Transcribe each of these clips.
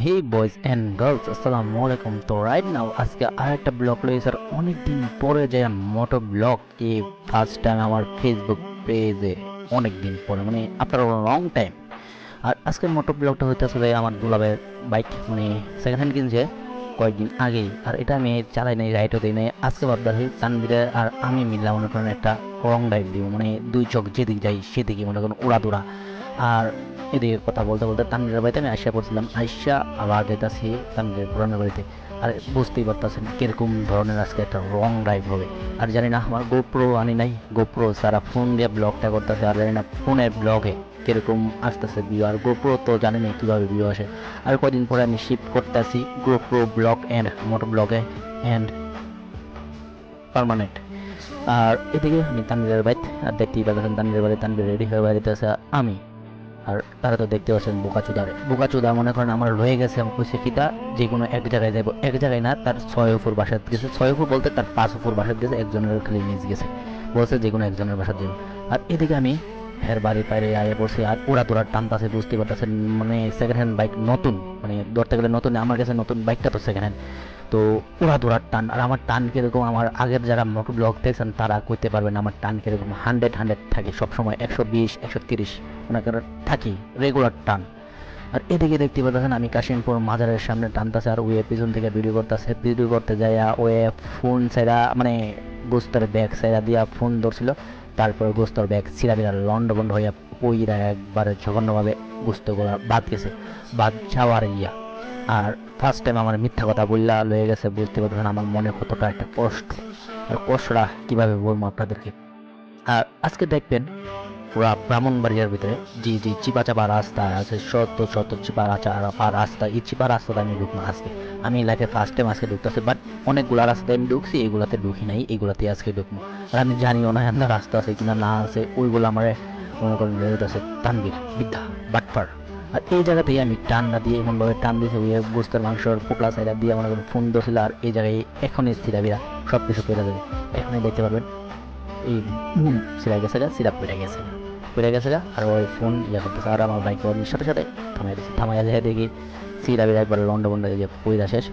Hey boys and girls, আসসালামু আলাইকুম। তো রাইট নাও আজকে আরেকটা ব্লগ লইছে, আর অনেকদিন পরে যে মোটো ব্লগ এই ফার্স্ট টাইম আমার ফেসবুক পেজে, অনেকদিন পরে মানে আফটার লং টাইম। আর আজকের মোটো ব্লগটা হইতে আসলে আমার দুলাবের বাইক, মানে সেকেন্ড হ্যান্ড কিনছে কয়েকদিন আগেই, আর এটা আমি চালাই নাই, রাইডও দিই নাই। আজকে ভাবতেছি তানবিরে আর আমি মিললাম মনে করেন একটা রং ড্রাইভ দিব, মানে দুই চোখ যেদিকে যাই সেদিকে মনে করেন উড়াদুরা। আর এদিকে কথা বলতে বলতে তানভীরের বাড়িতে আমি আইসা পড়ছিলাম, আইসা আবার যেতেছি তানভীরের পুরানোর বাড়িতে। আর বুঝতেই পারতেছেন কিরকম ধরনের আজকে একটা রং ড্রাইভ হবে। আর জানি না, আমার গোপ্রো আনি নাই, গোপ্রো সারা ফোন দিয়ে ব্লগটা করতেছে, আর জানি না ফোনের ব্লগে কিরকম আসতেছে ভিউ। আর গোপ্রো তো জানি না কীভাবে ভিউ আসে। আর কদিন পরে আমি শিফট করতেছি গোপ্রো ব্লগ অ্যান্ড মোটো ব্লগে অ্যান্ড পার্মানেন্ট। আর এদিকে আমি তানভীরের বাড়িতে, আর দেখতেই পাচ্ছেন তানভীরের বাড়ি, তানভীর রেডি হয়ে বাড়িতে আছে, আমি। আর তারা তো দেখতে পাচ্ছেন বোকাচুদারে, বোকাচুদা মনে করেন আমার রয়ে গেছে, আমি কইছে কিতা যে কোনো এক জায়গায় যাবো, এক জায়গায় না, তার 6 ফুট বাসাত গেছে, 6 ফুট বলতে তার 5 ফুট বাসাত গেছে, একজনের খালি মিস গেছে, বলছে যে কোনো একজনের বাসাত যাবো। আর এদিকে আমি হের বাড়ির বাইরে আয়ে পড়ছি, আর ওরা তোরা টানতাছে, বুঝতে পারতেছেন মানে সেকেন্ড হ্যান্ড বাইক নতুন, মানে ধরতে গেলে নতুন, আমার কাছে নতুন বাইকটা তো সেকেন্ড হ্যান্ড। তো ওরা দৌড়ার টান, আর আমার টান কীরকম, আমার আগের যারা মোটো ব্লগ দেখছেন তারা করতে পারবেন আমার টান কীরকম। 100 থাকে সবসময়, 120 130 মনে করেন থাকি, রেগুলার টান। আর এদিকে দেখতে পাচ্ছেন আমি কাশিমপুর মাজারের সামনে টানতেছে, আর ওয়ে পিছন থেকে ভিডিও করতেছে, ভিডিও করতে যায় ওয়ে ফোন সাইডা, মানে গোস্তর ব্যাগ সাইডা দিয়া ফোন ধরছিল, তারপরে গোস্তর ব্যাগ ছিঁড়া বিড়া লন্ড বন্ড হইয়া পইরা একবারে জঘন্যভাবে গোস্তগুলা বাদ গেছে, বাদ যাওয়ার ইয়া। আর ফার্স্ট টাইম আমার মিথ্যা কথা বললা লয়ে গেছে, বুঝতে পারছেন আমার মনে কতটা একটা কষ্ট, আর কষ্টটা কীভাবে বলবো আপনাদেরকে। আর আজকে দেখবেন পুরা ব্রাহ্মণবাড়িয়ার ভিতরে জি জি চিপা চাপা রাস্তা আছে, শত শত চিপা চাপা রাস্তা, এই চিপা রাস্তাতে আমি ঢুকবো আজকে। আমি লাইফে ফার্স্ট টাইম আজকে ঢুকতেছে, বাট অনেকগুলা রাস্তায় আমি ঢুকছি, এগুলাতে ঢুকি নাই, এগুলাতে আজকে ঢুকবো। আর আমি জানিও না এমন রাস্তা আছে কিনা না আছে, ওইগুলো আমার মনে করেন আছে তানবীর বিদ্যা বাটপার। আর এই জায়গাতেই আমি টান না দিয়ে এমনভাবে টান দিয়েছি, ওই গোস্তের মাংসর পোকলা সাইডা দিয়ে মনে করেন ফোন ধরছিল, আর এই জায়গায় এখনই স্থিরা বিরা সব কিছু পেরে যাবে, এখনই দেখতে পারবেন এই সিরা গেছে গা, সিরাপ পেরে গেছে, পড়ে গেছে গা, আর ওই ফোন ইয়ে করতেছে, আর আমার বাইক ওর সাথে সাথে থামাই দিচ্ছে, থামাইয়া যায় দেখি সিরা বিরা একবার লন্ড বন্ড যে পয়দা শেষ।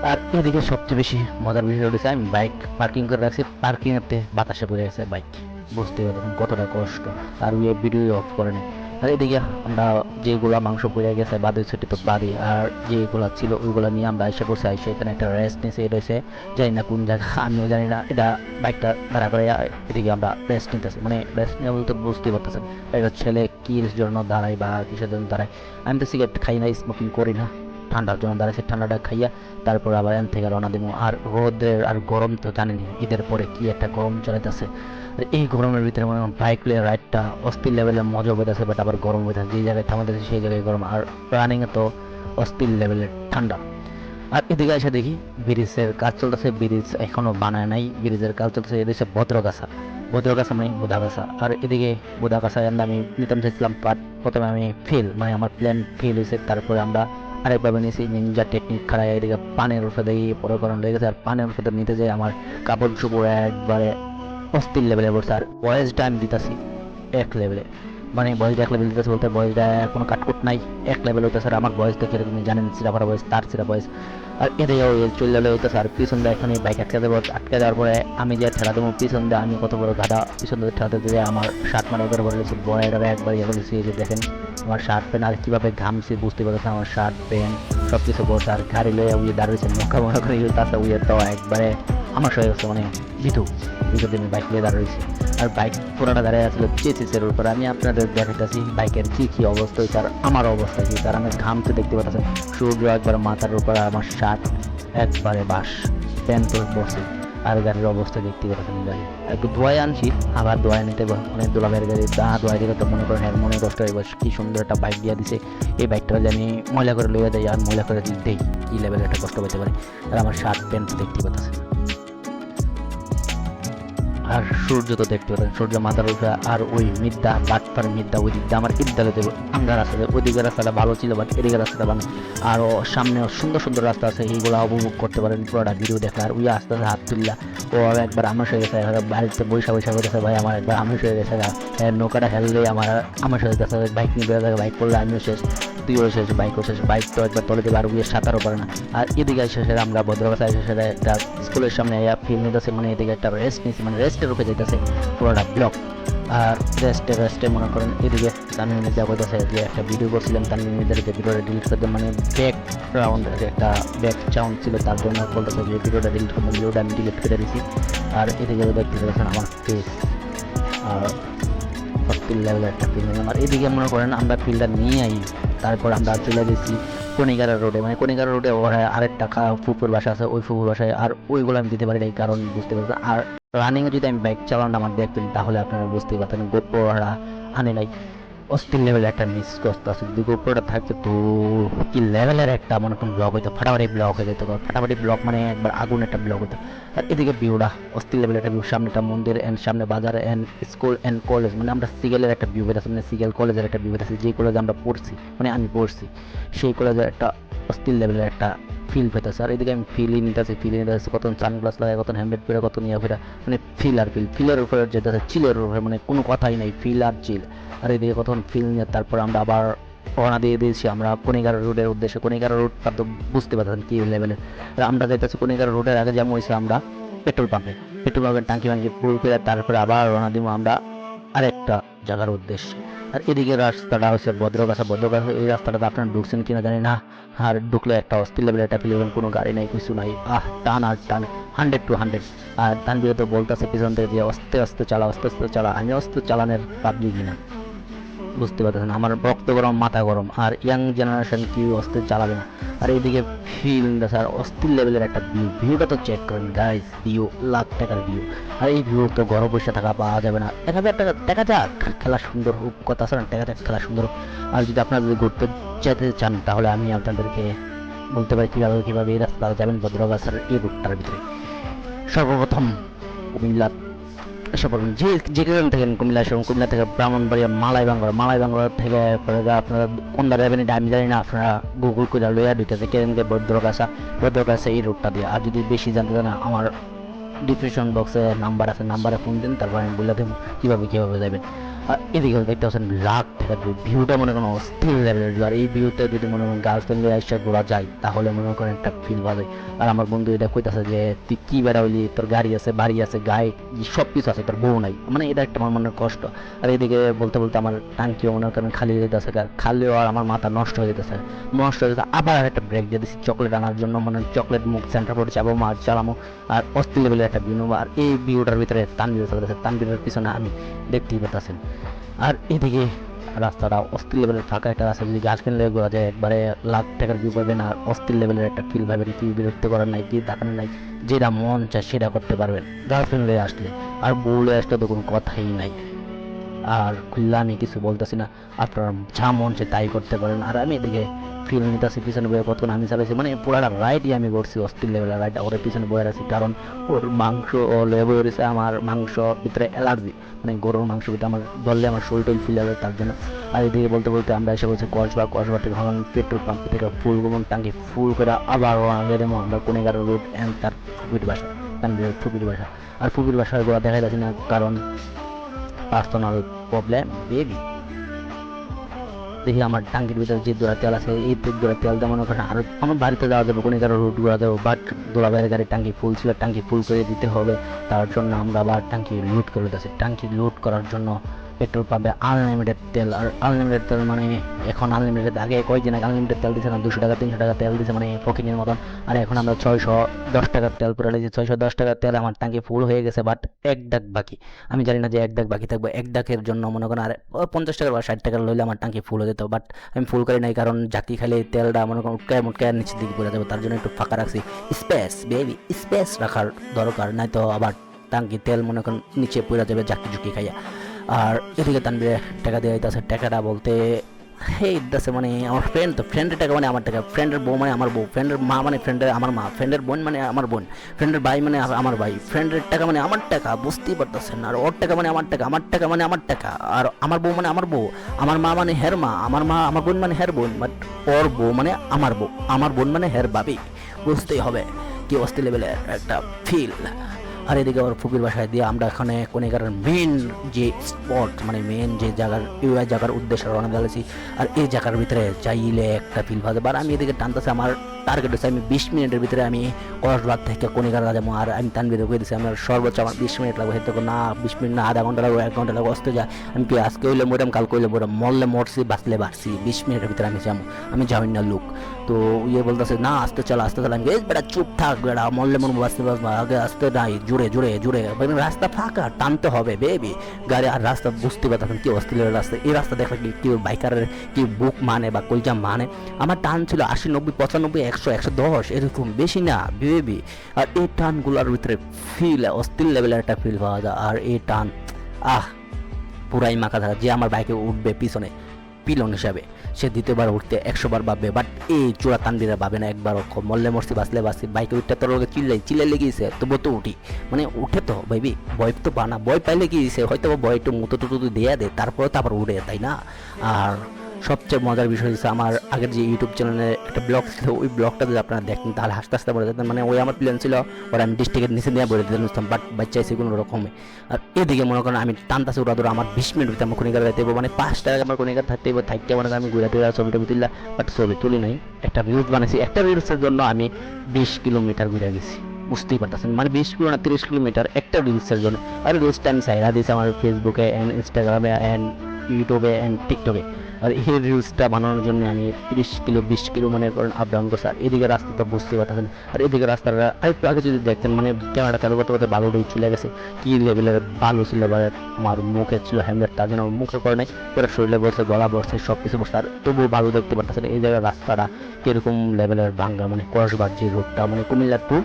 আর এদিকে সবচেয়ে বেশি মজার বিষয় হচ্ছে আমি বাইক পার্কিং করে রাখছি, পার্কিংয়েতে বাতাসে পড়ে গেছে বাইক, বুঝতে পারছেন কতটা কষ্ট। আর ওই ভিডিও অফ করে নেই। আর এদিকে আমরা যেগুলা মাংস পড়ে গেছে বাদে ছুটি তো বাদই, আর যেগুলা ছিল ওইগুলা নিয়ে আমরা এসে করছি, এসে এখানে একটা রেস্ট নিয়েছি, এটা হচ্ছে জানি না কোন জায়গা, আমিও জানি না, এটা বাইকটা দাঁড়া করে এদিকে আমরা রেস্ট নিতেছি, মানে রেস্ট নেওয়া বলতে বুঝতে পারতেছেন একটা ছেলে কির জন্য দাঁড়ায় বা কিসের জন্য দাঁড়ায়। আমি তো সিগারেট খাই না, স্মোকিং করি না, ঠান্ডার জন্য দাঁড়াইছে, ঠান্ডাটা খাইয়া তারপর আবার এন থেকে রওনা দিব। আর রোদের আর গরম তো জানেনি, ঈদের পরে কি একটা গরম চলাইতেছে, এই গরমের ভিতরে মনে হয় বাইক রাইডটা অস্থির লেভেলের মজা হইতেছে, বাট আবার গরম হইতেছে, যে জায়গায় থামাতেছে সেই জায়গায় গরম, আর রানিংয়ে তো অস্থির লেভেলের ঠান্ডা। আর এদিকে এসে দেখি ব্রিজের কাজ চলতেছে, ব্রিজ এখনো বানায় নাই, ব্রিজের কাজ চলতেছে, এদিকে ভদ্রগাছা, ভদ্রগাছা মানে বোধাগাছা। আর এদিকে বোধাগাছা আমি নিতাম চাইছিলাম, বাট প্রথমে আমি ফেল, মানে আমার প্ল্যান ফেল হয়েছে, তারপরে আমরা আরেকভাবে নিয়েছি নিনজা টেকনিক খাড়াই, এদিকে পানের ওষুধ এই পরে গরম লেগে গেছে, আর পানের ওষুধ নিতে যাই আমার কাপড় চোপড় একবারে অস্থির লেভেলে পড়ছে। আর বয়েসটা আমি দিতেছি এক লেভেলে, মানে বয়েসটা এক লেভেল দিতেছে বলতে বয়েসটা কোনো কাটকুট নাই, এক লেভেল হইতেছে। আর আমার বয়স দেখে তুমি জানেন সিরাপাড়া বয়স, তার সিরা বয়স। আর এদিকেও চলে হইতেছে, আর পিছন দিয়ে এখন বাইক আটকে দেবো, আটকে দেওয়ার পরে আমি যে ঠেলা দেবো পিছন দিয়ে, আমি কত বড় গাধা, পিছন দিয়ে ঠেলাতে দিয়ে আমার শার্ট মানে ওদের বলে দিয়েছি বড় এটা একবার ইয়ে করেছি, এই যে দেখেন আমার শার্ট প্যান্ট আর কীভাবে ঘামছি বুঝতে পারছে, আমার শার্ট প্যান্ট সব কিছু পড়ছে। আর গাড়ি লয়ে উইয়ে দাঁড়িয়েছে, মুখা মনে করে তাতে উইয়ে তো একবারে আমার হয়ে গেছে, মানে বিধু বিধু দিন বাইক নিয়ে দাঁড়িয়েছি। আর বাইক পুরাটা দাঁড়িয়ে আসলে চেচিসের উপর, আমি আপনাদের দেখাইতেছি বাইকের কী অবস্থা হয়েছে আর আমার অবস্থা কী। কারণ আমি ঘামতে দেখতে পাচ্ছেন, সূর্য একবার মাথার উপর, আমার শার্ট একবারে বাস, প্যান্ট তো বসে, আর গাড়ির অবস্থা দেখতে পাচ্ছেন। গাড়ি একটু ধোয়াই আনছি, আবার ধোয়াই নিতে অনেক দোলাবের গাড়ি ধোয়াই দিলে তো মনে করেন মনে কষ্ট হয়ে বসে, কী সুন্দর একটা বাইক দিয়ে দিছে, এই বাইকটা যদি আমি ময়লা করে লইয়া যাই আর ময়লা করে দেই, কী লেভেলের একটা কষ্ট পেতে পারে। আর আমার শার্ট প্যান্ট দেখতে পাচ্ছেন। আর সূর্য তো দেখতে পারেন, সূর্য মাথার উপরে, আর ওই মিদ্যা বাটপার মিদ্যা ওই দিকটা আমার ইদ্যালয়তে আঙ্গা রাস্তা, ওইদিকে রাস্তাটা ভালো ছিল বাট এদিকে রাস্তাটা ভালো। আরও সামনে সুন্দর সুন্দর রাস্তা আছে, এইগুলো উপভোগ করতে পারেন পুরোটা ভিডিও দেখলে। আর ওই আস্তে আস্তে হাত তুললা ও একবার আমার হয়ে গেছে, বাড়িতে বৈশা বৈশা করেছে ভাই, আমার একবার আমার হয়ে গেছে, নৌকাটা হেললে আমার হয়ে গেছে, বাইক নিয়ে বেরো থাকে, বাইক করলে আমিও শেষ, তুইও শেষ, বাইকও শেষ, বাইক তো একবার তলে দেবে আর উইয়ে সাঁতারও পারে না। আর এদিকে এসে আমরা ভদ্রবাসা এসে একটা স্কুলের সামনে ফিল্ম নিতেছে, মানে এদিকে একটা রেস্ট নিয়েছি, মানে রেস্টের উপরে যেতেছে পুরোটা ব্লক। আর রেস্টে মনে করেন এদিকে তানভীর মির্জা কইতেছে যে একটা ভিডিও করছিলাম তানভীর মির্জার, যে ভিডিওটা ডিলিট করতে, মানে ব্যাকগ্রাউন্ড একটা ব্যাক সাউন্ড ছিল, তার জন্য বলতেছে যে ভিডিওটা ডিলিট করতে, ভিডিওটা আমি ডিলিট করে দিয়েছি। আর এদিকে দেখতে পাচ্ছেন আমার ফেস, আর ফিল লেভেলের একটা ফিল্ম। আর এদিকে মনে করেন আমরা ফিল্ডটা নিয়ে আই, তারপর আমরা চলে গেছি কণিকারা রোডে, মানে কণিকারা রোডে আরেকটা ফুপুর বাসা আছে, ওই ফুপুর বাসায়। আর ওইগুলো আমি দিতে পারি না, কারণ বুঝতে পারছেন। আর রানিংয়ে যদি আমি বাইক চালানো আমার দেখতেন তাহলে আপনারা বুঝতেই পারতেন গোপ্রোরা আনে নাই, অস্থির লেভেলের একটা মিস করতে আছে। যদি গোপ্রোটা থাকতো তো কি লেভেলের একটা মনে কোন ব্লগ হইতো, ফাটাফাটি ব্লগ হয়ে যেত, ফাটাফাটি ব্লগ মানে একবার আগুন একটা ব্লগ হতো। আর এদিকে ভিউটা অস্থির লেভেলের একটা ভিউ, সামনে একটা মন্দির অ্যান্ড সামনে বাজার অ্যান্ড স্কুল অ্যান্ড কলেজ, মানে আমরা সিগেলের একটা ভিউ পেয়েছি, মানে সিগেল কলেজের একটা ভিউ পেয়েছি, যে কলেজে আমরা পড়ছি, মানে আমি পড়ছি সেই কলেজের একটা অস্থির লেভেলের একটা ফিল পেতেছে। আর এদিকে আমি ফিলই নিতেছি, কত সানগ্লাস লাগায়, কত হেলমেট পরে, কত নিয়ে ফেরা, মানে ফিল আর ফিলের উপরে যেতেছে, চিলের উপরে, মানে কোনো কথাই নাই, ফিল আর চিল। আর এদিকে কতক্ষণ ফিল নিয়ে তারপর আমরা আবার রওনা দিয়ে দিয়েছি আমরা কণিকার রোডের উদ্দেশ্যে। কণিকার রোডটা তো বুঝতে পারছেন কি লেভেলের। আমরা যাইতেছি কণিকার রোডের আগে যেমন হয়েছে আমরা পেট্রোল পাম্পের টাঙ্কি ভাঙি ফুল করে তারপরে আবার রওনা দিব আমরা আরেকটা জায়গার উদ্দেশ্যে। আর এদিকে রাস্তাটা হচ্ছে ভদ্রগাছা, এই রাস্তাটাতে আপনারা ঢুকছেন কিনা জানি না। আর ঢুকলে একটা অস্থির লেভেলের একটা ফিল, কোনো গাড়ি নাই, কিছু নাই, টান আর টান, 100 to 100। আর তানভীর তো বলতেছে পিছন থেকে যে আস্তে আস্তে চালা, আমি আস্তে চালানোর পাবলিকই না, বুঝতে পারতেছেন আমার রক্ত গরম মাথা গরম। আর ইয়াং জেনারেশন কি অস্থির চালাবে না। আর এইদিকে ফিল্ড স্যার অস্থির লেভেলের একটা ভিউটা তো চেক করেন গাইস, ভিউ লাখ টাকার ভিউ। আর এই ভিউ তো ঘরে বসে থাকা পাওয়া যাবে না, এভাবে একটা দেখা যাক খেলা সুন্দর হোক, কথা আছে না, দেখা যাক খেলা সুন্দর হোক। আর যদি আপনারা যদি ঘুরতে যেতে চান তাহলে আমি আপনাদেরকে বলতে পারি কীভাবে এই রাস্তা যাবেন ভদ্রগাছার এই রুটটার ভিতরে। সর্বপ্রথম কুমিল্লা এসে পড়বেন, যেখানে থাকেন কুমিল্লা এসে, কুমিল্লা থেকে ব্রাহ্মণবাড়িয়া মালাই বাংলা থেকে আপনারা কোন দ্বারা যাবেন এটা আমি জানি না, আপনারা গুগল করে লইয়া ঢুকেছে কেন্দ্রে ভদ্রকাছে এই রুটটা দিয়ে। আর যদি বেশি জানতে চান আমার ডিসক্রিপশন বক্সে নাম্বার আছে, নাম্বারে ফোন দিন, তারপর আমি বলে দেবো কীভাবে যাবেন। আর এদিকে দেখতে পাচ্ছেন লাখ টাকার ভিউটা মনে করেন অস্থির লেভেলের। আর এই ভিউতে যদি মনে করেন গার্লফ্রেন্ড এসে ঘোরা যায় তাহলে মনে করেন একটা ফিল পাবে। আর আমার বন্ধু এটা কইতাছে যে তুই কি বেড়া হইলি, তোর গাড়ি আছে, বাড়ি আছে, গায়ে সব কিছু আছে, তোর বউ নাই, মানে এটা একটা আমার মনের কষ্ট। আর এদিকে বলতে বলতে আমার টাঙ্কিও মনে করেন খালি হয়ে যেতেছে, খালিও আর আমার মাথা নষ্ট হয়ে যেতেছে। আবার একটা ব্রেক দিয়ে দিচ্ছি চকলেট আনার জন্য, মানে চকলেট মুখ সেন্টার পড়ে যাবো মার চালামো। আর অস্থির লেভেলের একটা ভিউ। আর এই ভিউটার ভিতরে তানভীর চলতেছে, তানভীরের পিছনে আমি দেখতেই পেতেছেন। আর এদিকে রাস্তাটা অস্থির লেভেলের ফাঁকা একটা রাস্তা, যদি গার্লফ্রেন্ড লেগে ঘোরা যায় একবারে লাখ টাকার ভিউ পাবেন। আর অস্থির লেভেলের একটা ফিল পাবেন, কি বিরক্ত করার নাই, কি দেখানো নাই, যেটা মন চায় সেটা করতে পারবেন গার্লফ্রেন্ড লেগে আসলে। আর বউ লেগে আসলে তো কোনো কথাই নাই। আর খুললে আমি কিছু বলতেছি না, আপনার যা মন সে তাই করতে পারেন। আর আমি এদিকে ফিল নিতেছি পিছনে বয়ে, কতক্ষণ আমি চালাইছি, মানে পুরাটা রাইডই আমি করছি, অস্থির লেভেলের রাইড। ওর পিছনে বয়ে আছি কারণ ওর মাংস ও লেগে বয়ে রয়েছে, আমার মাংস ভিতরে অ্যালার্জি, মানে গরুর মাংস ভিতরে আমার ধরলে আমার শরীর টল ফিল যাবে তার জন্য। আর এদিকে বলতে বলতে আমরা এসে বলছি কসবা থেকে ভাবলাম পেট্রোল পাম্প থেকে ফুল টাঙ্কি ফুল করে আবার আমরা কোনেগার রোড অ্যান্ড তার ফুপির বাসা, ফুপির বাসা। আর ফুপির বাসায় গোড়া দেখা যাচ্ছে না কারণ পার্সোনাল প্রবলেম বেবি। দেখি আমার টাঙ্কির ভিতরে যে দোড়া তেল আছে, এই দোড়া তেল দিয়ে মনে করেন আরো আমার বাড়িতে যাওয়া যাবে, কোনো কারো রুট ঘোরা যাবো, বাট দোলাভাইয়ের গাড়ির টাঙ্কি ফুল ছিল, টাঙ্কি ফুল করে দিতে হবে। তার জন্য আমরা আবার টাঙ্কি লুট করে দিতেছি। টাঙ্কি লুট করার জন্য পেট্রোল পাম্পে আনলিমিটেড তেল। আর আনলিমিটেড তেল মানে এখন আনলিমিটেড, আগে কয়েকদিন আগে আনলিমিটেড তেল দিচ্ছে না, 200 টাকা 300 টাকা তেল দিচ্ছে, মানে ফকিনের মতন। আর এখন আমরা 610 টাকার তেল পুরা দিয়েছি, 610 টাকার তেল আমার টাঙ্কি ফুল হয়ে গেছে, বাট এক দাগ বাকি। আমি জানি না যে এক দাগ বাকি থাকবে, এক দাগের জন্য মনে করেন আর 50 টাকা বা 60 টাকা লইলে আমার টাঙ্কি ফুল হয়ে যেত, বাট আমি ফুল করি নাই কারণ জাকি খাইলে তেলটা মনে করেন উটকায় নিচের দিকে পড়ে যাবে, তার জন্য একটু ফাঁকা রাখছি। স্পেস বেবি, স্পেস রাখার দরকার, নাই তো আবার টাঙ্কি তেল মনে করেন নিচে পড়ে যাবে জাকি ঝুঁকি খাইয়া। আর এদিকে তানভীরে টাকা দিয়ে দিতেছে, টাকাটা বলতে হেই দাসে মানে আমার ফ্রেন্ড, তো ফ্রেন্ডের টাকা মানে আমার টাকা, ফ্রেন্ডের বউ মানে আমার বউ, ফ্রেন্ডের মা মানে ফ্রেন্ডের আমার মা, ফ্রেন্ডের বোন মানে আমার বোন, ফ্রেন্ডের ভাই মানে আমার ভাই, ফ্রেন্ডের টাকা মানে আমার টাকা, বুঝতেই পারতেছেন। আর ওর টাকা মানে আমার টাকা, আমার টাকা মানে আমার টাকা, আর আমার বউ মানে আমার বউ, আমার মা মানে হের মা, আমার মা আমার বোন মানে হের বোন, বাট ওর বউ মানে আমার বউ, আমার বোন মানে হের ভাবি। বুঝতেই হবে কি অস্থির লেভেলের একটা ফিল। আর এদিকে ওর ফুপির বাসায় দিয়ে আমরা এখানে কোনেকারের মেন যে স্পট মানে মেন যে জায়গার এই জায়গার উদ্দেশ্যে রওনা দিয়েছি। আর এই জায়গার ভিতরে চাইলে একটা ফিল পাওয়া যায়। আর আমি এদিকে টানতেছি, আমার টার্গেট হচ্ছে আমি 20 মিনিটের ভিতরে আমি কক্সবাজার থেকে কোনিকার যাবো। আর আমি তানবিরে কই দিচ্ছি আমার সর্বোচ্চ আমার 20 মিনিট লাগবে, সেটা না 20 মিনিট না আধা ঘন্টা লাগবে, 1 ঘন্টা লাগবে, অস্ত যায়। আমি কি আজকে হইলে মরলাম, কালকে হইলে মরলাম, মরলে মরছি, বাঁচলে বাঁচছি, 20 মিনিটের ভিতরে আমি যাবো, আমি যাই না লোক। তো ইয়ে বলতেছে না আসতে চলো আসতে চলো, আমি বেটা চুপ থাক বেটা, মরলে মরবো বাঁচতে বাঁচবো, আগে আসতে নাই, জুড়ে জুড়ে জুড়ে রাস্তা ফাঁকা, টানতে হবে বেবি গাড়ি। আর রাস্তা বুঝতে পারতেন কি অস্থির রাস্তা, এই রাস্তা দেখলে কি বাইকারের কি বুক মানে বা কলজা মানে। আমার টান ছিল 80, 90, 95, 100, 110 এরকম, বেশি না বেবি। আর এই টানগুলোর ভিতরে ফিল অস্থির লেভেলের একটা ফিল পাওয়া যায়। আর এই টান পুরাই মাখা থাকা, যে আমার বাইকে উঠবে পিছনে পিলন হিসাবে, সে দ্বিতীয়বার উঠতে 100 বার ভাববে, বাট এই চূড়া তানবিরা ভাবে না একবার। মরলে মরছি বাঁচলে বাঁচছি, বাইকে উঠতে তোর লোকে চিল্লাই লেগেছে, তবু তো উঠি, মানে উঠে তো বেবি, ভয় তো বানা, ভয় পাইলে কি দিছে হয়তো ভয় একটু মুতো টুতো দেয়া দে, তারপরে তো আবার উঠে, তাই না? আর সবচেয়ে মজার বিষয় হচ্ছে আমার আগের যে ইউটিউব চ্যানেলে একটা ব্লগ ছিল, ওই ব্লগটা যদি আপনারা দেখেন তাহলে হাসতে হাসতে বলে যেতেন। মানে ওই আমার প্ল্যান ছিল ওরা আমি ডিস্ট্রিক্টের নিচে নিয়ে বলে দিতাম, বাট বাচ্চাইছি কোনো রকমে। আর এদিকে মনে করেন আমি টানতাছি ওরা ধরো আমার 20 মিনিট ভিতরে আমার কোনিকার যাইতে হবে, মানে 5 টাকা আমার কোনিকার থাকতে হবে, থাকতে মনে করেন আমি ঘুরে ফিরে ছবিটা তুললাম, বাট ছবি তুলি নাই, একটা রিলস বানাইছি, একটা রিলসের জন্য আমি 20 কিলোমিটার ঘুরে গেছি। বুঝতেই পারতেছেন মানে 20 কিলো না 30 কিলোমিটার একটা রিলসের জন্য। আর রিলসটা আমি চাইরা দিয়েছি আমার ফেসবুকে অ্যান্ড ইনস্টাগ্রামে অ্যান্ড ইউটিউবে অ্যান্ড টিকটকে। আর এই রিলসটা বানানোর জন্য আমি 30 কিলো 20 কিলো মনে করেন আপ ডাউন করছি। আর এদিকে রাস্তা তো বুঝতেই পারতেছেন, আর এদিকে রাস্তাটা আরেকটু আগে যদি দেখতেন মানে ক্যামেরা চালু করতে করতে বালুটাই চলে গেছে, কি লেভেলের বালু ছিল। আমার মুখে ছিল হেলমেট, তার জন্য আমার মুখে পড়ে নাই, পুরো শরীরে বসছে, গলা বসছে, সব কিছু বসছে। আর তবুও বালু দেখতে পারতেছেন। এই জায়গায় রাস্তাটা কিরকম লেভেলের ভাঙ্গা, মানে কসবার যে রোডটা মানে কুমিল্লা টু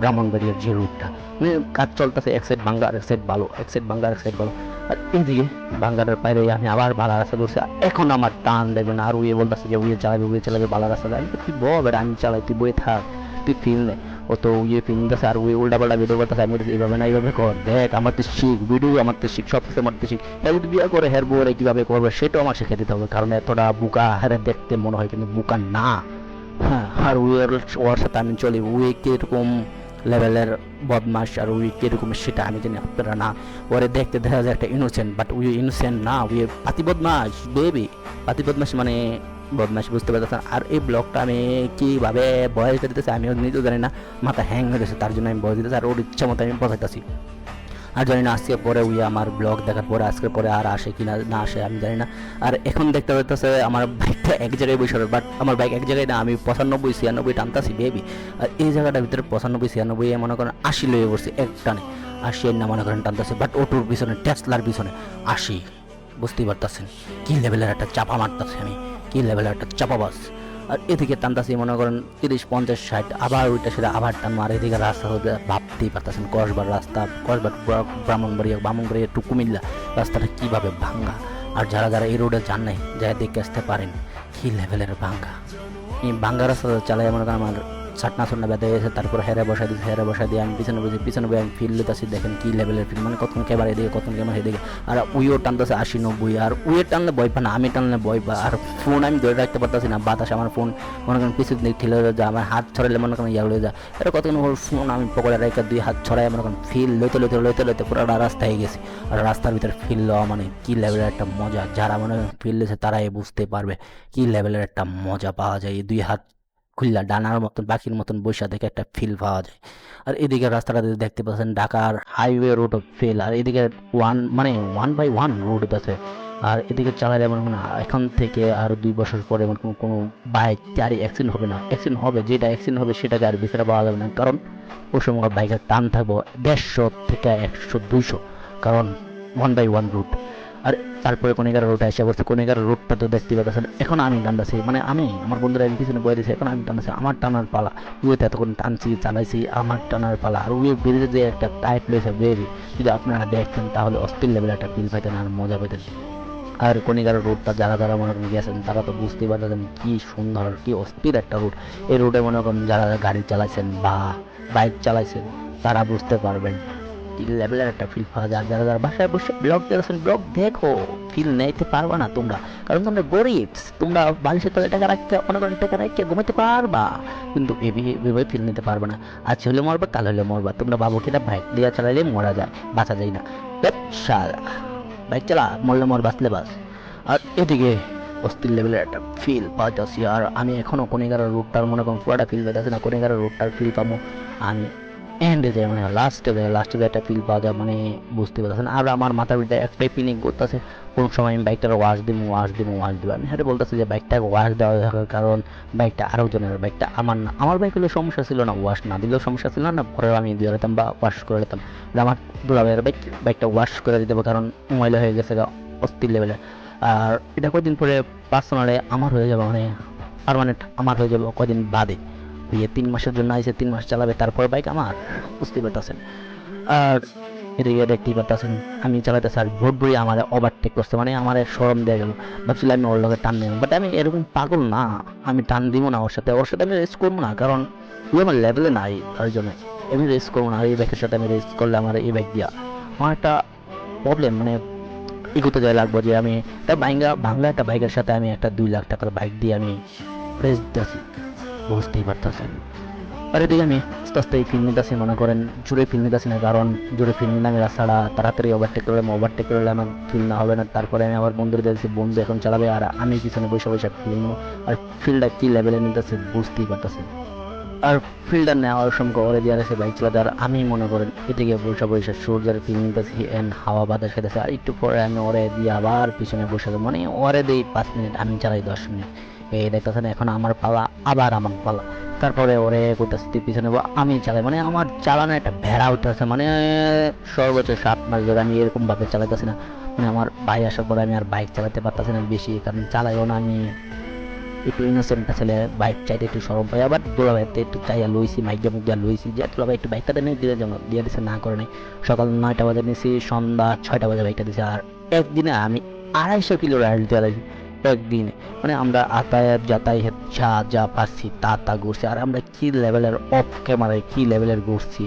ব্রাহ্মণবাড়িয়ার যে রুটটা, মানে কাজ চলতেছে, এক সাইড ভাঙ্গা আর এক সাইড ভালো, এক সাইড ভাঙ্গা আর এক সাইড ভালো। আর এইদিকে ভাঙ্গারের বাইরে আমি আবার ভালো রাস্তা ধরছি, এখন আমার টান দেবে না। আর উয়ে বলতেছে যে উয়ে চালাবে ভালো রাস্তা, আমি তুই বল আমি চালাই, তুই বয়ে থাক, তুই ফিল নে। ও তো উয়ে ফিল নিতেছে আর উয়ে উল্টা পাল্টা ভিডিও করতেছে, আমি এইভাবে না এইভাবে কর, দেখ আমার তো শিখ ভিডিও, আমার তো শিখ, সব কিছু আমার তো শিখ। যদি বিয়ে করে হের বউরে কিভাবে করবে সেটাও আমার শিখে দিতে হবে, কারণ এতটা বুকা হারে দেখতে মনে হয় কিন্তু বুকা না। হ্যাঁ, আর ওর সাথে আমি চলি, উই কিরকম লেভেলের বদমাস আর উই কিরকম সেটা আমি জানি, আপনারা না। ওরে দেখতে দেখা যায় একটা ইনোসেন্ট, বাট উই ইনোসেন্ট না, উই পাতি বদমাস বেবি, পাতি বদমাস মানে বদমাস, বুঝতে পারতেছেন। আর এই ব্লগটা আমি কীভাবে বয়স দিতেছি আমিও নিজেও জানি না, মাথা হ্যাং হয়ে গেছে, তার জন্য আমি বয়স দিতেছি, আর ওর ইচ্ছা মতো আমি বসাইতেছি। আর জানি না আজকে পরে উই আমার ব্লগ দেখার পরে আজকের পরে আর আসে কি না আসে আমি জানি না। আর এখন দেখতে পাইতেছে আমার বাইকটা এক জায়গায় বসে, বাট আমার বাইক এক জায়গায় না, আমি 95 96 টানতাছি বেবি। আর এই জায়গাটার ভিতরে 95 96 মনে করেন 80 লয়ে পড়ছে এক টানে, 80 না মনে করেন টানতাছি, বাট অটোর পিছনে টেসলার পিছনে 80, বুঝতেই পারতেছেন কি লেভেলের একটা চাপা মারতেছে আমি, কি লেভেলের একটা চাপাবাস। আর এদিকে টানতাছি মনে করেন 30 50 60, আবার ওইটা সেটা আবার টান। আর এদিকে রাস্তা হতে ভাবতেই পারতেছেন কসবার রাস্তা, কসবার ব্রাহ্মণবাড়িয়া টু কুমিল্লা রাস্তাটা কীভাবে ভাঙ্গা। আর যারা যারা এই রোডে যান নাই যারা দেখে আসতে পারেন কি লেভেলের ভাঙ্গা। এই ভাঙ্গা রাস্তা চালাই মনে করেন আমার ছাটনা বেঁধে গেছে, তারপর হেরে বসা দিয়ে আমি পিছনে বসে আমি ফিল দিতেছি, দেখেন কি লেভেলের ফিল, মানে কতক্ষণ ক্যামেরা এদিকে কতক্ষণ ক্যামেরা এদিকে। আর উইও টানতেছে 80 90, আর উইয়ে টানলে ভয় পা না, আমি টানলে ভয় পা। আর ফোন আমি ধরে রাখতে পারতেছি না, বাতাস আমার ফোন মনে করেন পিছন দিক ঠেলে যায়, আমার হাত ছড়াইলে মনে করেন ইয়া হয়ে যায়। এটা কতক্ষণ ফোন আমি পকেটে রেখে দুই হাত ছড়াই মনে করেন ফিল লইতে পুরো রাস্তায় গেছি। আর রাস্তার ভিতরে ফিল লওয়া মানে কি লেভেলের একটা মজা, যারা মনে করেন ফিল দিয়েছে তারাই বুঝতে পারবে কি লেভেলের একটা মজা পাওয়া যায়। এই দুই হাত খুললা ডানার মতন পাখির মতন বৈশা দেখে একটা ফিল পাওয়া যায়। আর এদিকে রাস্তাটা দেখতে পাচ্ছেন ঢাকার হাইওয়ে রোড অফ ফিল, আর এদিকে 1 by 1 রোড আছে। আর এদিকে চালালে মনে হয় এখন থেকে আর 2 বছর পরে মনে কোনো বাইক গাড়ি অ্যাক্সিডেন্ট হবে না, অ্যাক্সিডেন্ট হবে, যেটা অ্যাক্সিডেন্ট হবে সেটাকে আর বিচারে পাওয়া যাবে না, কারণ ওই সময় বাইকের টান থাকবো 150 থেকে 100 200, কারণ 1 by 1 রুট। আর তারপরে কোনিকার রোডে এসে বলছে, কোনিকার রোডটা তো দেখতে পাচ্ছেন। এখন আমি টানতেছি, মানে আমি আমার বন্ধুরা পিছনে বয়ে দিয়েছে, এখন আমি টানতেছি, আমার টানার পালা। উইতে এতক্ষণ টানছি চালাইছি, আমার টানার পালা। আর উই বেরিয়ে যে একটা টাইট লয়েছে বেরি, যদি আপনারা দেখতেন তাহলে অস্থির লেভেলে একটা ফিল পাইতেন আর মজা পেতেন। আর কনিকার রুটটা যারা যারা মনে করেন গেছেন তারা তো বুঝতেই পারছেন কি সুন্দর কি অস্থির একটা রুট। এই রুটে মনে করেন যারা গাড়ি চালাইছেন বা বাইক চালাইছেন তারা বুঝতে পারবেন কি লেভেলের একটা ফিল পাওয়া যায়। যারা যারা বাসায় বসে ব্লগ দেখেছেন ব্লগ দেখো, ফিল নিতে পারবা না তোমরা, কারণ তোমরা গরিব, তোমরা বালিশের তলে টাকা রাখতে অনেক অনেক টাকা রাখতে ঘুমাইতে পারবা, কিন্তু এভাবে ফিল নিতে পারবে না। আজ হলে মরবা কাল হলে মরবা। তোমরা ভাবো কিনা বাইক দিয়ে চালাইলে মরা যায়, বাঁচা যায় না। শালা বাইক চালা, মরলে মর বাঁচলে বাস। আর এদিকে অস্থির লেভেলের একটা ফিল পাইতেছি। আর আমি এখনো কনিকারের রুটটার মনে করেন পুরোটা ফিল পাইতেছি না। কনিকারের রুটটার ফিল পাবো আমি এন্ডে যায়, মানে লাস্টে একটা ফিল পাওয়া যায়, মানে বুঝতে পারতেছেন। আর আমার মাথার ভিতরে একটাই ফিলিং করতেছে কোন সময় আমি বাইকটার ওয়াশ দিব। আমি হাতে বলতেছি যে বাইকটাকে ওয়াশ দেওয়া দরকার, কারণ বাইকটা আরও জনের, বাইকটা আমার না। আমার বাইক হলে সমস্যা ছিল না, ওয়াশ না দিলেও সমস্যা ছিল না, পরে আমি দিয়ে দিতাম বা ওয়াশ করে দিতাম। আমার দুলাভাইয়ের বাইকটা ওয়াশ করে দিতে হবে, কারণ ময়লা হয়ে গেছে অস্থির লেভেলের। আর এটা কদিন পরে পার্সোনালে আমার হয়ে যাবে, মানে পারমানেন্ট আমার হয়ে যাবে কদিন বাদে। 3 মাসের জন্য আইসে, 3 মাস চালাবে, তারপর বাইক আমার, বুঝতে পারতেছেন। আর এদিকে দেখতেই পারতেছেন আমি চালাইতেছি আর ভোটবুড়ি আমার ওভারটেক করছে, মানে আমার শরম দিয়ে গেল। ভাবছিলাম আমি ওর লগে টান নেব, বাট আমি এরকম পাগল না, আমি টান দিব না ওর সাথে আমি রেস করবো না, কারণ তুই আমার লেভেলে নাই, তার জন্য আমি রেস করবো না। আর এই বাইকের সাথে আমি রেস করলে আমার এই বাইক দিয়া আমার একটা প্রবলেম, মানে এগোতে যায় লাগবো যে আমি একটা বাংলা একটা বাইকের সাথে আমি একটা 2 লাখ টাকার বাইক দিয়ে আমি রেস দিতেছি, বুঝতেই পারতেছেন। আর এদিকে আমি আস্তে আস্তে এই ফিল্ম নিতেছি, মনে করেন জোরে ফিল্ম নিতেছি না, কারণ জোরে ফিল্ম নিলে আমি রাস্তাটা তাড়াতাড়ি ওভারটেক করলে আমার ফিল না হবে না। তারপরে আমি আমার বন্ধুদের দেখছি বন্ধু এখন চালাবে আর আমি পিছনে বসে বসে ফিল্ম, আর ফিল্ডটা কি লেভেলে নিতেছে বুঝতেই পারতেছি। আর ফিল্ডার নেওয়ার সময় ওরে দিয়ে আছে বাইক চালাতে, আর আমি মনে করেন এদিকে বসে সূর্যের ফিল্ম নিতেছি এন্ড হাওয়া বাতাস খেতেছে। আর একটু পরে আমি ওরে দিয়ে আবার পিছনে বসে, মানে ওরে দিই 5 মিনিট, আমি চালাই 10 মিনিট। এই দেখতেছেন এখন আমার পালা, আবার আমার পালা। তারপরে ওরে করতেছি তুই পিছনে আমি চালাই, মানে আমার চালানো একটা ভেড়া উঠতেছে, মানে সর্বোচ্চ 7 মাস ধরে আমি এরকম ভাবে চালাইতেছি না। মানে আমার ভাই আসার পরে আমি আর বাইক চালাতে পারতেছি না বেশি, কারণ চালাইও না আমি, একটু ইনোসেন্ট ছেলে, বাইক চাইতে একটু সরম পাই। আবার দোলা ভাইতে একটু চাইয়া লইছি, মাইক মুখ লইছি যে দোলা ভাই একটু বাইকটা দেন দিয়ে জন্য দিয়ে দিছে, না করে নাই। সকাল 9টা বাজে নিয়েছি, সন্ধ্যা 6টা বাজে বাইকটা দিছে। আর একদিনে আমি 250 কিলো রাইড দিতে লাগছি একদিনে, মানে আমরা যাতায়াত যা পাচ্ছি তা ঘুরছি। আর আমরা কি লেভেলের অফ ক্যামেরায় কি লেভেলের ঘুরছি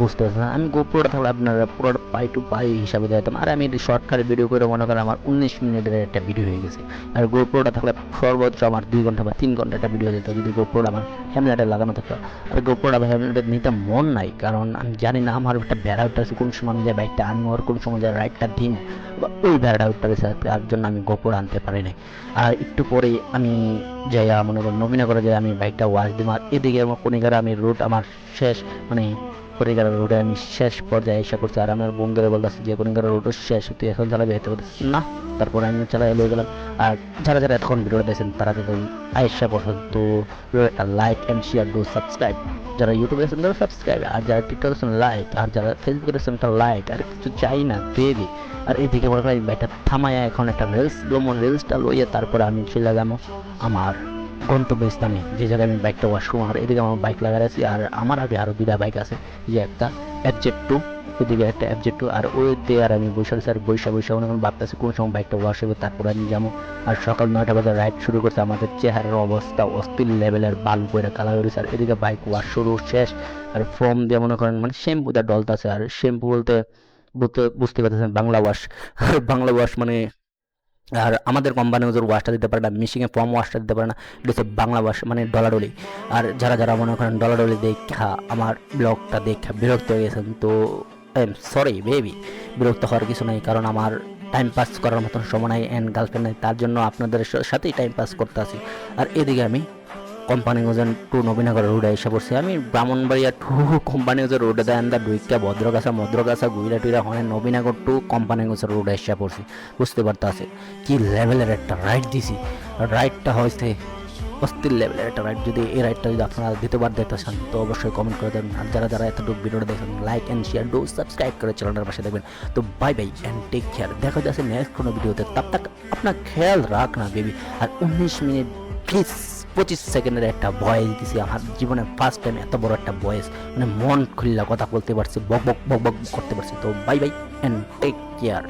বুঝতে পারছেন না। আমি গোপ্রোটা থাকলে আপনারা পুরো পাই টু পাই হিসাবে দিতাম। আর আমি শর্টকাট ভিডিও করে মনে করেন আমার 19 মিনিটের একটা ভিডিও হয়ে গেছে। আর গোপ্রোটা থাকলে সর্বোচ্চ আমার 2 ঘন্টা বা 3 ঘন্টা একটা ভিডিও যেত, যদি গোপ্রোটা আমার হেমলেটে লাগানো থাকতো। আর গোপ্রোটা হেমলেটে নিতে মন নাই, কারণ আমি জানি না আমার একটা ভেড়া উঠতেছে কোন সময় আমি যে বাইকটা আনবো আর কোন সময় যে রাইডটা দিন, ওই ভেড়াটা উঠতেছে, তার জন্য আমি গোপ্রো আনতে পারি নাই। আর একটু পরে আমি যাইয়া মনে করেন নবীনগরে যাই আমি বাইকটা ওয়াশ দিব। আর এদিকে আমার কনিকারে আমি রুট আমার শেষ, মানে কনিকারের রোডে আমি শেষ পর্যায়ে এসে করছি। আর আমার বন্ধুরা বলতেছে যে কনিকারের রোড শেষ, তুই এখন চালাবি, এতে বলতেছি না। তারপরে আমি চালাই লয়ে গেলাম। আর যারা যারা এতক্ষণ ভিডিওটা দেখছেন তারা যদি আইসা পর্যন্ত একটা like and share do subscribe. যারা ইউটিউবে আছেন তারা সাবস্ক্রাইব, আর যারা টিকটক আছেন লাইক, আর যারা ফেসবুকে আছেন তারা লাইক। আর কিছু চাই না বেবি। আর এইদিকে মনে করেন বাইকটা থামাইয়া এখন একটা রিলসটা লইয়া তারপরে আমি চলে যাবো আমার গন্তব্যস্থানে, যে জায়গায় আমি বাইকটা ওয়াশ করবো। আর এদিকে আমার বাইক লাগাই আছি, আর আমার আগে আরো 2টা বাইক আছে, যে একটা FZ2, এদিকে একটা FZ2, আর ওইতে আর আমি বসে আছি। আর বৈশা মনে করেন ভাবতেছি কোন সময় বাইকটা ওয়াশ হবে, তারপরে আমি যাবো। আর সকাল 9টা বাজে রাইড শুরু করছে, আমাদের চেহারার অবস্থা অস্থির লেভেলের, বাল করে কালার হয়েছে। আর এদিকে বাইক ওয়াশ শুরু শেষ, আর ফর্ম দিয়ে মনে করেন মানে শ্যাম্পু দিয়ে ডলতেছে। আর শ্যাম্পু বলতে বুঝতে পারতেছেন বাংলা ওয়াশ বাংলা ওয়াশ মানে। আর আমাদের কোম্পানি ওদের ওয়াশটা দিতে পারে না, মিশিংয়ে ফর্ম ওয়াশটা দিতে পারে না, এটা হচ্ছে বাংলা ওয়াশ মানে ডলাডলি। আর যারা মনে করেন ডলাডলি দেখা আমার ব্লগটা দেখা বিরক্ত হয়ে গেছেন, তো সরি বেবি, বিরক্ত হওয়ার কিছু নাই, কারণ আমার টাইম পাস করার মতন সময় নাই অ্যান্ড গার্লফ্রেন্ড নাই, তার জন্য আপনাদের সাথেই টাইম পাস করতে আসি। আর এদিকে আমি কোম্পানিগঞ্জ টু নবীনগর রোডে এসে পড়ছি। আমি ব্রাহ্মণবাড়িয়া টু কোম্পানিগঞ্জ রোডে দেয় আন্দা ডুইকা ভদ্রগাছা গুইরা টুইরা হয় নবীনগর টু কোম্পানিগঞ্জ রোডে এসে পড়ছি, বুঝতে পারতে আছে কি লেভেলের একটা রাইড দিছি। রাইডটা হয়েছে অস্থির লেভেলের একটা রাইড। যদি এই রাইডটা যদি আপনারা দ্বিতীয়বার দেখতে চান তো অবশ্যই কমেন্ট করে দেবেন। আর যারা এতটুকু ভিডিওটা দেখেন like and share do subscribe করে চ্যানেলের পাশে দেখবেন। তো বাই অ্যান্ড টেক কেয়ার, দেখা যাচ্ছে নেক্সট কোনো ভিডিওতে। তাক আপনার খেয়াল রাখ না বেবি। আর 19 মিনিট প্লিজ 25 সেকেন্ডের একটা ভয়েস দিছি, আমার জীবনে ফার্স্ট টাইম এত বড় একটা ভয়েস, মানে মন খুললা কথা বলতে পারছি, বক বক করতে পারছি। তো বাই অ্যান্ড টেক কেয়ার।